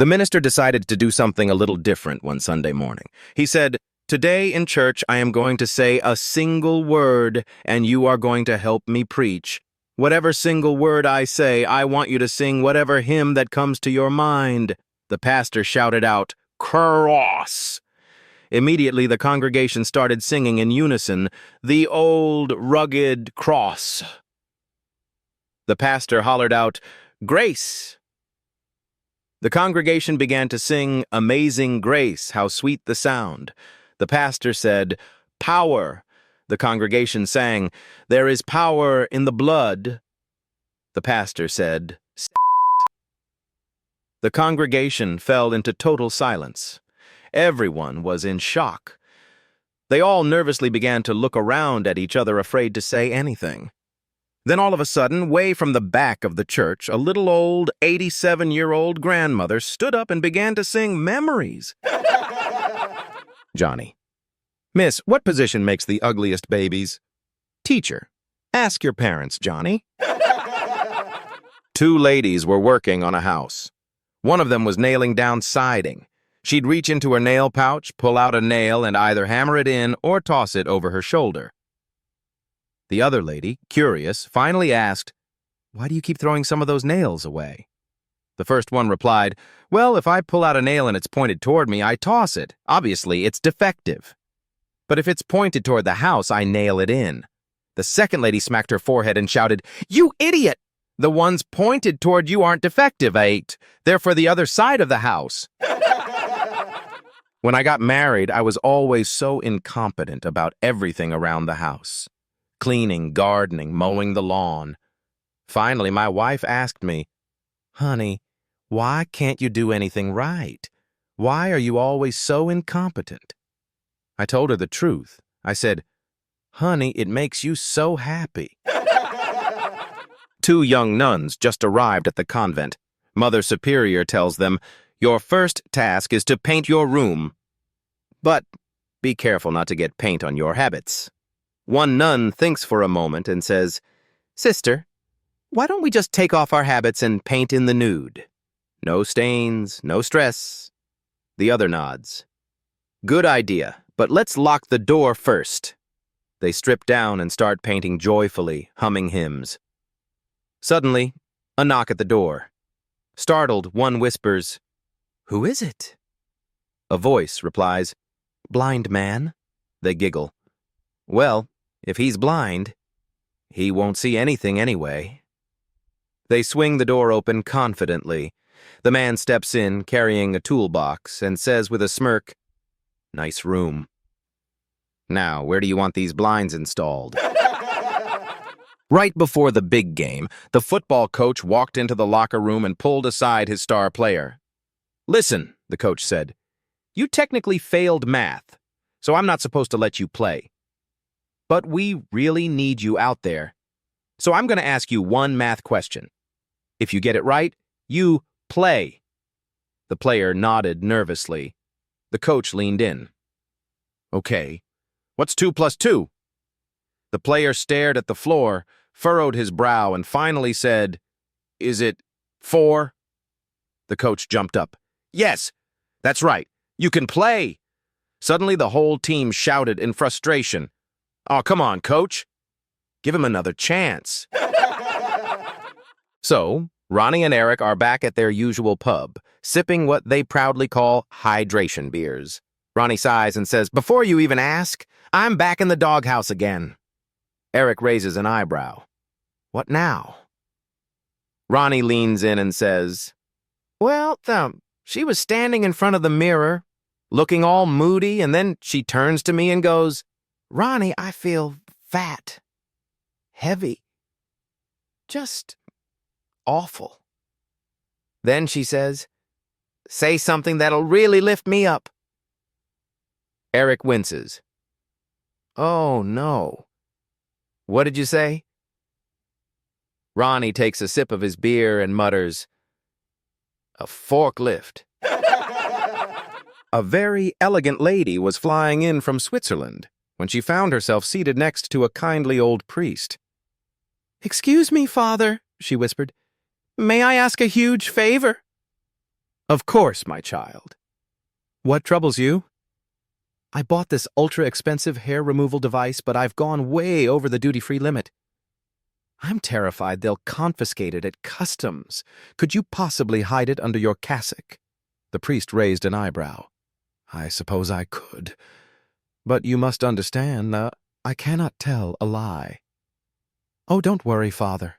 The minister decided to do something a little different one Sunday morning. He said, "Today in church I am going to say a single word, and you are going to help me preach. Whatever single word I say, I want you to sing whatever hymn that comes to your mind." The pastor shouted out, "Cross!" Immediately the congregation started singing in unison, "The old rugged cross." The pastor hollered out, "Grace!" The congregation began to sing, "Amazing Grace, how sweet the sound." The pastor said, "Power." The congregation sang, "There is power in the blood." The pastor said, "S." The congregation fell into total silence. Everyone was in shock. They all nervously began to look around at each other, afraid to say anything. Then all of a sudden, way from the back of the church, a little old 87-year-old grandmother stood up and began to sing Memories. Johnny: "Miss, what position makes the ugliest babies?" Teacher: "Ask your parents, Johnny." Two ladies were working on a house. One of them was nailing down siding. She'd reach into her nail pouch, pull out a nail, and either hammer it in or toss it over her shoulder. The other lady, curious, finally asked, "Why do you keep throwing some of those nails away?" The first one replied, "Well, if I pull out a nail and it's pointed toward me, I toss it. Obviously, it's defective. But if it's pointed toward the house, I nail it in." The second lady smacked her forehead and shouted, "You idiot! The ones pointed toward you aren't defective, They're for the other side of the house." When I got married, I was always so incompetent about everything around the house. Cleaning, gardening, mowing the lawn. Finally, my wife asked me, "Honey, why can't you do anything right? Why are you always so incompetent?" I told her the truth. I said, "Honey, it makes you so happy." Two young nuns just arrived at the convent. Mother Superior tells them, "Your first task is to paint your room. But be careful not to get paint on your habits." One nun thinks for a moment and says, "Sister, why don't we just take off our habits and paint in the nude? No stains, no stress." The other nods. "Good idea, but let's lock the door first." They strip down and start painting joyfully, humming hymns. Suddenly, a knock at the door. Startled, one whispers, "Who is it?" A voice replies, "Blind man." They giggle. "Well, if he's blind, he won't see anything anyway." They swing the door open confidently. The man steps in, carrying a toolbox, and says with a smirk, "Nice room. Now, where do you want these blinds installed?" Right before the big game, the football coach walked into the locker room and pulled aside his star player. "Listen," the coach said, "you technically failed math, so I'm not supposed to let you play. But we really need you out there. So I'm going to ask you one math question. If you get it right, you play." The player nodded nervously. The coach leaned in. "Okay, what's 2 plus 2? The player stared at the floor, furrowed his brow, and finally said, "Is it 4? The coach jumped up. "Yes, that's right. You can play." Suddenly, the whole team shouted in frustration, "Oh, come on, coach. Give him another chance." So, Ronnie and Eric are back at their usual pub, sipping what they proudly call hydration beers. Ronnie sighs and says, "Before you even ask, I'm back in the doghouse again." Eric raises an eyebrow. "What now?" Ronnie leans in and says, "Well, she was standing in front of the mirror, looking all moody, and then she turns to me and goes, 'Ronnie, I feel fat, heavy, just awful.' Then she says, 'Say something that'll really lift me up.'" Eric winces. "Oh, no. What did you say?" Ronnie takes a sip of his beer and mutters, "A forklift." A very elegant lady was flying in from Switzerland when she found herself seated next to a kindly old priest. "Excuse me, Father," she whispered. "May I ask a huge favor?" Of course, my child. What troubles you? I bought this ultra-expensive hair removal device, but I've gone way over the duty-free limit. I'm terrified they'll confiscate it at customs. Could you possibly hide it under your cassock? The priest raised an eyebrow. I suppose I could. But you must understand, I cannot tell a lie. Oh, don't worry, Father.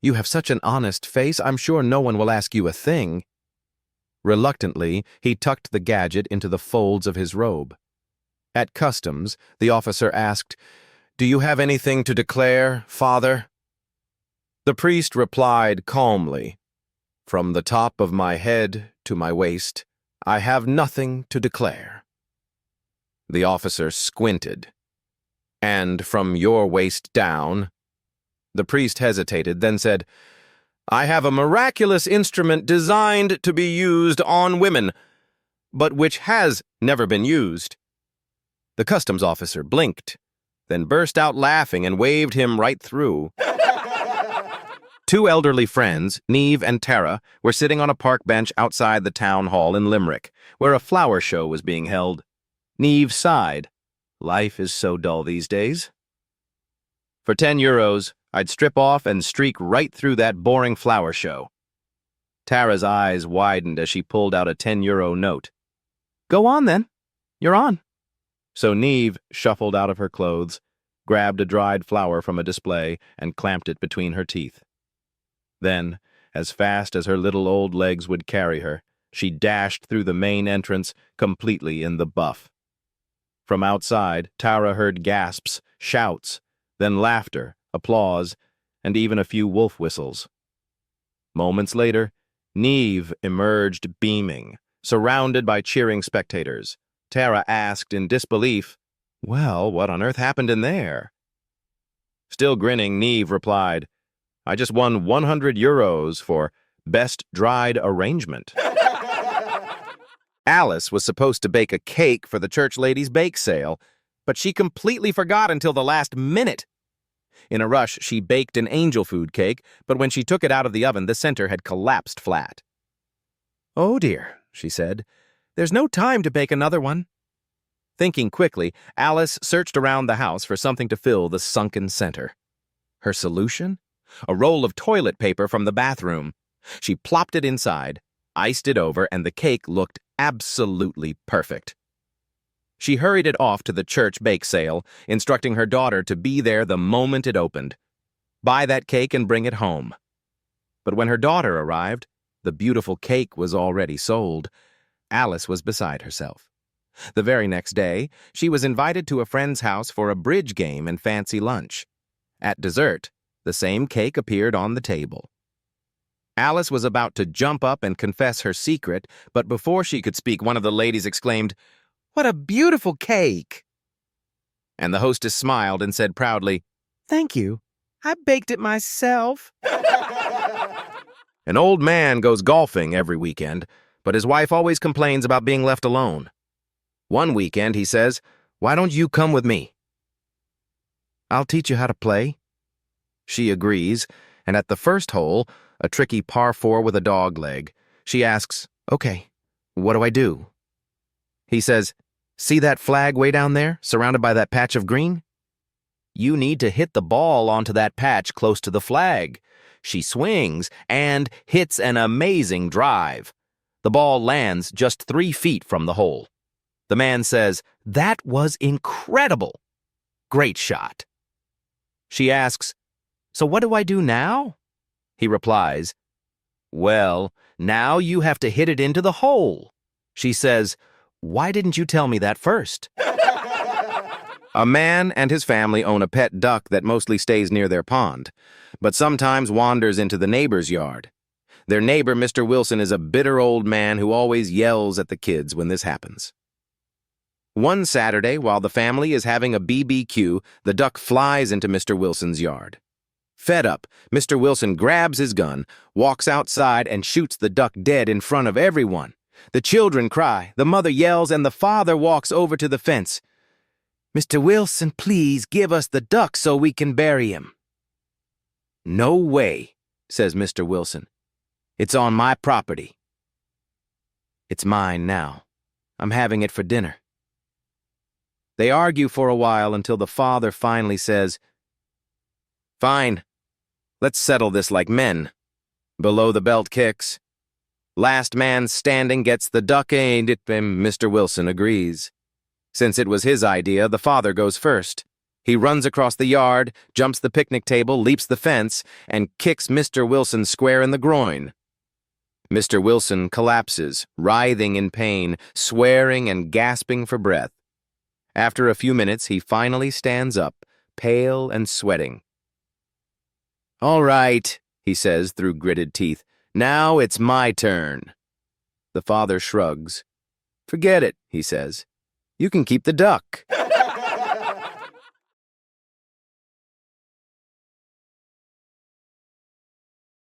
You have such an honest face, I'm sure no one will ask you a thing. Reluctantly, he tucked the gadget into the folds of his robe. At customs, the officer asked, "Do you have anything to declare, Father?" The priest replied calmly, "From the top of my head to my waist, I have nothing to declare." The officer squinted. "And from your waist down?" The priest hesitated, then said, "I have a miraculous instrument designed to be used on women, but which has never been used." The customs officer blinked, then burst out laughing and waved him right through. Two elderly friends, Neve and Tara, were sitting on a park bench outside the town hall in Limerick, where a flower show was being held. Neve sighed. Life is so dull these days. For €10, I'd strip off and streak right through that boring flower show. Tara's eyes widened as she pulled out a €10 note. Go on, then. You're on. So Neve shuffled out of her clothes, grabbed a dried flower from a display, and clamped it between her teeth. Then, as fast as her little old legs would carry her, she dashed through the main entrance, completely in the buff. From outside, Tara heard gasps, shouts, then laughter, applause, and even a few wolf whistles. Moments later, Neve emerged beaming, surrounded by cheering spectators. Tara asked in disbelief, "Well, what on earth happened in there?" Still grinning, Neve replied, "I just won €100 for Best Dried Arrangement." Alice was supposed to bake a cake for the church ladies' bake sale, but she completely forgot until the last minute. In a rush, she baked an angel food cake, but when she took it out of the oven, the center had collapsed flat. "Oh dear," she said, "there's no time to bake another one." Thinking quickly, Alice searched around the house for something to fill the sunken center. Her solution? A roll of toilet paper from the bathroom. She plopped it inside, iced it over, and the cake looked absolutely perfect. She hurried it off to the church bake sale, instructing her daughter to be there the moment it opened. Buy that cake and bring it home. But when her daughter arrived, the beautiful cake was already sold. Alice was beside herself. The very next day, she was invited to a friend's house for a bridge game and fancy lunch. At dessert, the same cake appeared on the table. Alice was about to jump up and confess her secret, but before she could speak, one of the ladies exclaimed, "What a beautiful cake!" And the hostess smiled and said proudly, "Thank you. I baked it myself." An old man goes golfing every weekend, but his wife always complains about being left alone. One weekend, he says, "Why don't you come with me?" "I'll teach you how to play." She agrees, and at the first hole, a tricky par 4 with a dog leg, she asks, "Okay, what do I do?" He says, "See that flag way down there, surrounded by that patch of green? You need to hit the ball onto that patch close to the flag." She swings and hits an amazing drive. The ball lands just 3 feet from the hole. The man says, "That was incredible. Great shot." She asks, "So what do I do now?" He replies, "Well, now you have to hit it into the hole." She says, "Why didn't you tell me that first?" A man and his family own a pet duck that mostly stays near their pond, but sometimes wanders into the neighbor's yard. Their neighbor, Mr. Wilson, is a bitter old man who always yells at the kids when this happens. One Saturday, while the family is having a BBQ, the duck flies into Mr. Wilson's yard. Fed up, Mr. Wilson grabs his gun, walks outside, and shoots the duck dead in front of everyone. The children cry, the mother yells, and the father walks over to the fence. "Mr. Wilson, please give us the duck so we can bury him." "No way," says Mr. Wilson. "It's on my property." It's mine now. I'm having it for dinner. They argue for a while until the father finally says, "Fine, let's settle this like men. Below the belt kicks. Last man standing gets the duck, ain't it?" Mr. Wilson agrees. Since it was his idea, the father goes first. He runs across the yard, jumps the picnic table, leaps the fence, and kicks Mr. Wilson square in the groin. Mr. Wilson collapses, writhing in pain, swearing and gasping for breath. After a few minutes, he finally stands up, pale and sweating. "All right," he says through gritted teeth. "Now it's my turn." The father shrugs. "Forget it," he says. "You can keep the duck."